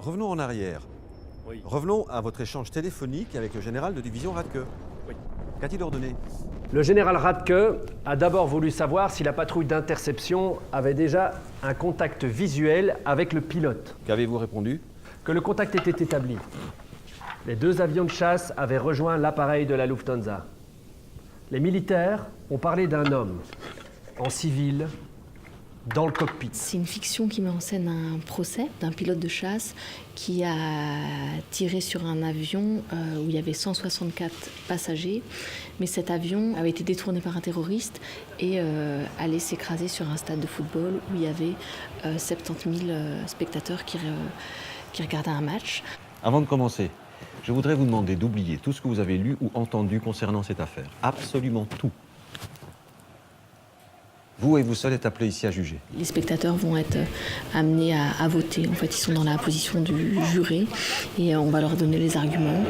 revenons en arrière. Oui. Revenons à votre échange téléphonique avec le général de division Radke. Oui. Qu'a-t-il ordonné? Le général Radke a d'abord voulu savoir si la patrouille d'interception avait déjà un contact visuel avec le pilote. Qu'avez-vous répondu? Que le contact était établi. Les 2 avions de chasse avaient rejoint l'appareil de la Lufthansa. Les militaires ont parlé d'un homme, en civil, dans le cockpit. C'est une fiction qui met en scène un procès d'un pilote de chasse qui a tiré sur un avion où il y avait 164 passagers. Mais cet avion avait été détourné par un terroriste et allait s'écraser sur un stade de football où il y avait 70 000 spectateurs qui regardaient un match. Avant de commencer, je voudrais vous demander d'oublier tout ce que vous avez lu ou entendu concernant cette affaire. Absolument tout. Vous et vous seul êtes appelés ici à juger. Les spectateurs vont être amenés à voter. En fait, ils sont dans la position du juré et on va leur donner les arguments,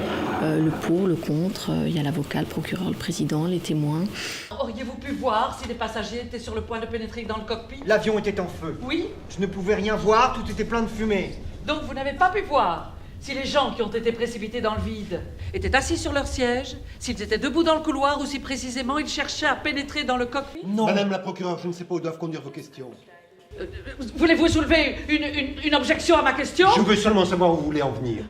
le pour, le contre. Il y a l'avocat, le procureur, le président, les témoins. Auriez-vous pu voir si les passagers étaient sur le point de pénétrer dans le cockpit? L'avion était en feu. Oui. Je ne pouvais rien voir, tout était plein de fumée. Donc vous n'avez pas pu voir si les gens qui ont été précipités dans le vide étaient assis sur leur siège, s'ils étaient debout dans le couloir ou si précisément ils cherchaient à pénétrer dans le cockpit? Non. Madame la procureure, je ne sais pas où doivent conduire vos questions. Voulez-vous soulever une objection à ma question? Je veux seulement savoir où vous voulez en venir.